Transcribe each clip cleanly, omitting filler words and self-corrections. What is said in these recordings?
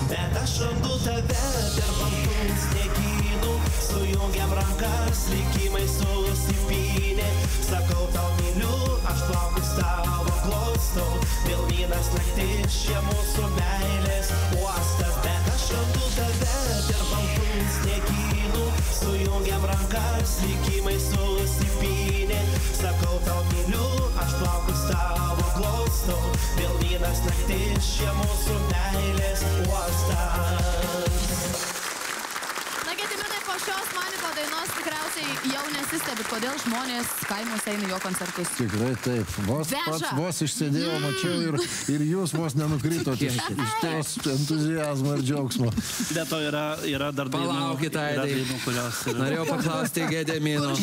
bet aš randu tave per baltų sniegynų. Sujungiam rankas, likimai susipynė. Sakau tau myliu, aš plaukus tavo glostau. Vilnynas naktis, čia mūsų meilės uostas, bet aš randu tave per baltų sniegynų. Sujungiam rankas, likimai susipynė. Sakau tau myliu, aš plaukus tavo glostau. Vilnynas naktis, čia mūsų meilės uostas. Na, Gediminai, po šios Maniko dainos tikriausiai jau nesistebit, kodėl žmonės kaimuose eina jo koncertais. Tikrai taip. Vos išsėdėjau, mačiau ir jūs vos nenukritote iš tos entuzijazmo ir džiaugsmo. Bet to yra dar Palaukit, Aidai. Norėjau paklausti Gedimino.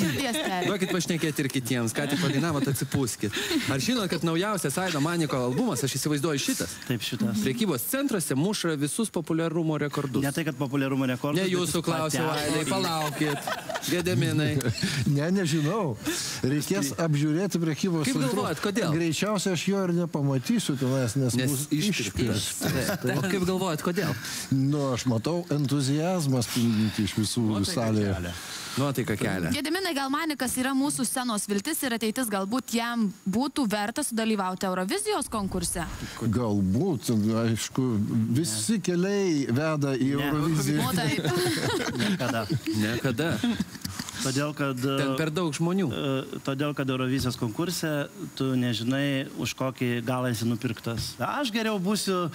Duokit pašnekėti ir kitiems. Ką tik padainavot, atsipūskit. Ar žinot, kad naujausias Aido Maniko albumas, aš įsivaizduoju šitas? Taip, šitas. Prekybos centruose muša visus populiarumo rekordus. Ne tai, kad populiarumo rekordus. Ne jūsų klausiau, Aidai, palaukit. Gediminai. Nežinau. Reikės apžiūrėti prekybos centrus. Kaip galvojat, kodėl? Greičiausiai aš jo ir nepamatysiu tenais, nes bus išpirktas. O kaip galvojat, kodėl? Nu, aš matau entuzijazmą spindinti iš visų salėje. Nuotaika kelia. Gediminai, gal Manikas yra mūsų scenos viltis ir ateitis, galbūt jam būtų verta sudalyvauti Eurovizijos konkurse? Galbūt, aišku, visi keliai veda į Euroviziją. Niekada. Todėl, kad... Ten per daug žmonių. Todėl, kad Eurovizijos konkurse tu nežinai, už kokį galą esi nupirktas. Aš geriau būsiu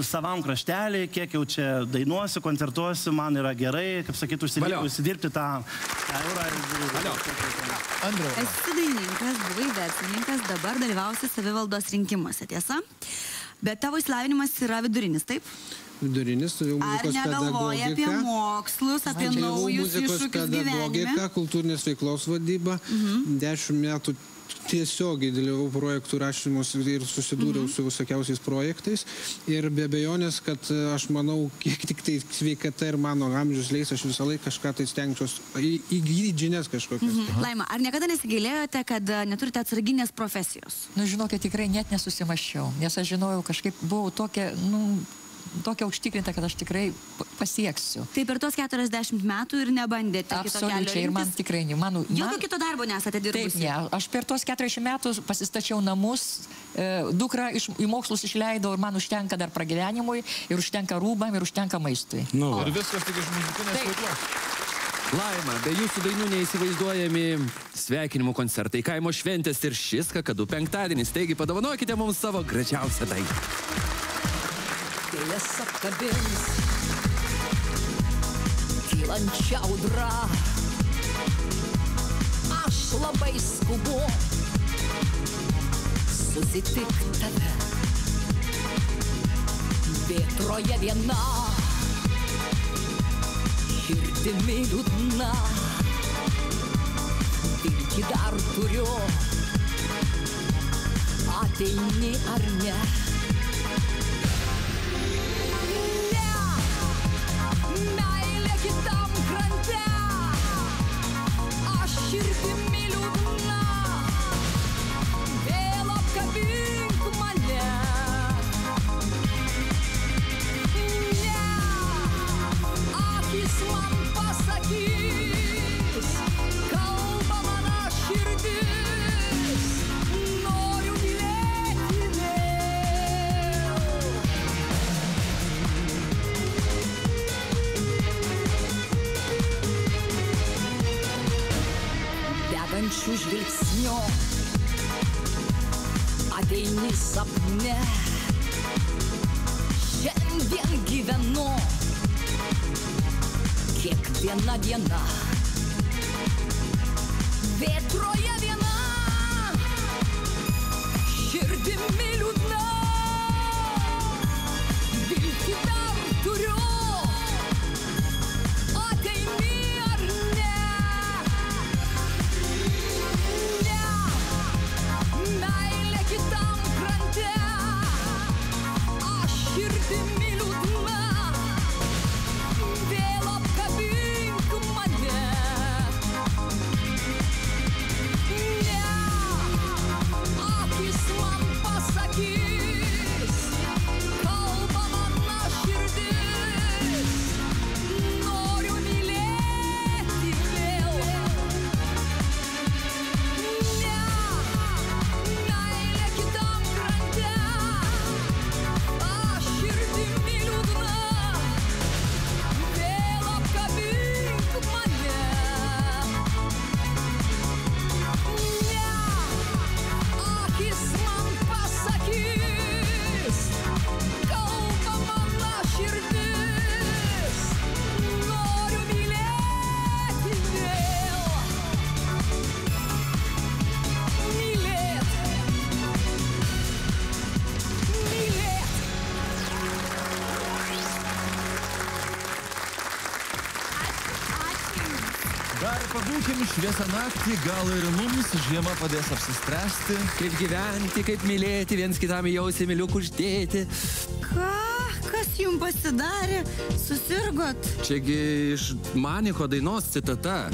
savam kraštelį, kiek jau čia dainuosiu, koncertuosiu, man yra gerai, kaip sakytų, užsidirbti tą eurą. Andriau. Esi daininkas, buvai verslininkas, dabar dalyvausi savivaldos rinkimuose, tiesa? Bet tavo išsilavinimas yra vidurinis, taip? Vidurinis, turiu muzikos pedagogiką. Ar negalvoji apie mokslus, apie naujus iššūkius gyvenime? Pedagogika, kultūrinės veiklos vadyba. 10 metų tiesiogiai dalyvau projektų rašymus ir susidūriau su visokiausiais projektais. Ir be abejonės, kad aš manau, kiek tik tai sveikata ir mano amžius leis, aš visą laiką kažką tai stengčios įgyti žinias kažkokias. Laima, ar niekada nesigailėjote, kad neturite atsarginės profesijos? Nu, žinokit, tikrai net nesusimaščiau, nes aš žinojau, kažkaip buvau tokia užtikrinta, kad aš tikrai pasieksiu. Tai per tos 40 metų ir nebandėte kito kelio rinktis? Absoliučiai, ir man tikrai ne. Jokio kito darbo nesate dirbusi? Taip, ne. Aš per tos 40 metų pasistačiau namus, dukrą į mokslus išleidau ir man užtenka dar pragyvenimui, ir užtenka rūbam, ir užtenka maistui. Ir viskas tik iš muzikinės veiklos. Laima, be jūsų dainų neįsivaizduojami sveikinimų koncertai, kaimo šventės ir šis Kakadu penktadienis. Taigi padovanokite mums savo gražiausią dainą. Vėjas apkabins kylančią audrą. Aš labai skubu susitikt tave. Vėtroje viena, širdimi liūdna. Viltį dar turiu, ateini ar ne? Kitam krante aš širdimi liūdna, vėl apkabink mane. Ne, akis man pasakys, kalba mano širdis, noriu mylėti vėl. Degančių žvilgsnių ateini sapne. Šiandien gyvenu kiekviena diena. Vėtroje viena, širdimi liūdna. Viltį dar turiu, ateini ar ne? Meilė kitam krante, aš širdimi liūdna, vėl apkabink mane. Ne, akis man pasakys, kalba mano širdis. pabūkim šviesą naktį, gal ir mums žiema padės apsispręsti. Kaip gyventi, kaip mylėti, viens kitam į jausį myliuk uždėti. Ką? Kas jums pasidarė? Susirgot? Čiagi iš Maniko dainos citata.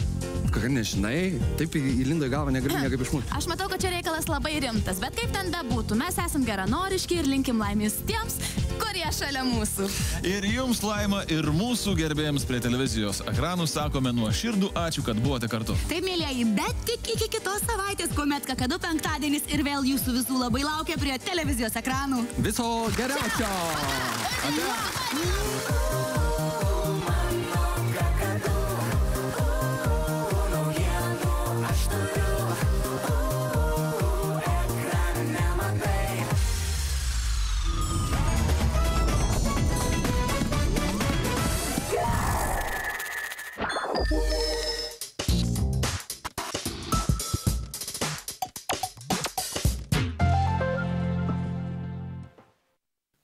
Ką nežinai, taip įlindo į galvą, negaliu niekaip išmūti. Aš matau, kad čia reikalas labai rimtas, bet kaip ten bebūtų, mes esam geranoriški ir linkim laimės tiems, kurie šalia mūsų. Ir jums laima, ir mūsų gerbėjams prie televizijos ekranų sakome nuoširdų ačiū, kad buvote kartu. Taip, mėlieji, bet tik iki kitos savaitės, kuomet Kakadu penktadienis ir vėl jūsų visų labai laukia prie televizijos ekranų. Viso geriausio!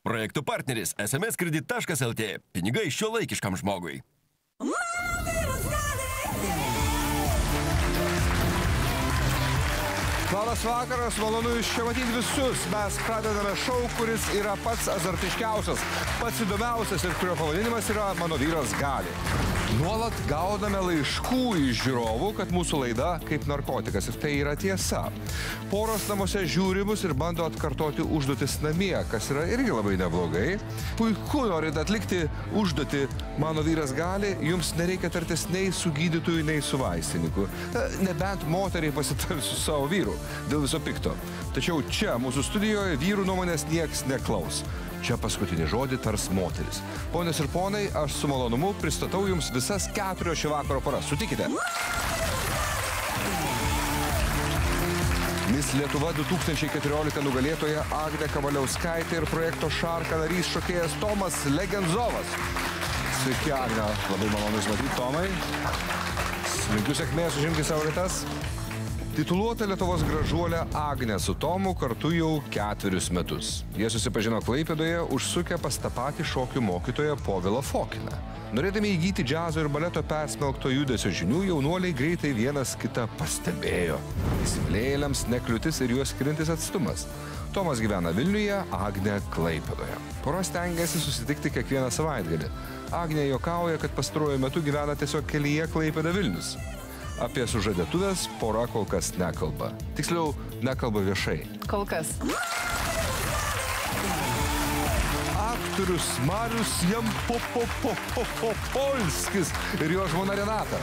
Projektų partneris smskredit.lt. Pinigai šiuolaikiškam žmogui. Labas vakaras, malonu iš čia matyti visus. Mes pradedame šou, kuris yra pats azartiškiausias, pats įdomiausias ir kurio pavadinimas yra Mano vyras gali. Nuolat gaudame laiškų iš žiūrovų, kad mūsų laida kaip narkotikas. Ir tai yra tiesa. Poros namuose žiūri mus ir bando atkartoti užduotis namie, kas yra irgi labai neblogai. Puiku, norint atlikti užduotį Mano vyras gali, jums nereikia tartis nei su gydytoju, nei su vaistininku. Nebent moteriai pasitars su savo vyru dėl viso pikto. Tačiau čia, mūsų studijoje, vyrų nuomonės nieks neklaus. Čia paskutinį žodį tars moteris. Ponios ir ponai, aš su malonumu pristatau jums visas 4 šio vakaro paras. Sutikite? Miss Lietuva 2014 nugalėtoja Agnė Kavaliauskaitė ir projekto Šarka narys šokėjas Tomas Legenzovas. Sveiki, Agne. Labai malonus matyti, Tomai. Linkiu sėkmės, užimti savo vietas. Tituluota Lietuvos gražuolė Agnė su Tomu kartu jau 4 metus. Jie susipažino Klaipėdoje, užsukę pas tą patį šokių mokytoją Povilą Fokiną. Norėdami įgyti džiazo ir baleto persmelkto judesio žinių, jaunuoliai greitai vienas kitą pastebėjo. Įsimylėjėliams nekliūtis ir juos skiriantis atstumas. Tomas gyvena Vilniuje, Agnė Klaipėdoje. Pora stengiasi susitikti kiekvieną savaitgalį. Agnė juokauja, kad pastaruoju metu gyvena tiesiog kelyje Klaipėda Vilnius. Apie sužadėtuvės pora kol kas nekalba. Tiksliau, nekalba viešai. Kol kas. Aktorius Marius Jampolskis ir jo žmona Renata.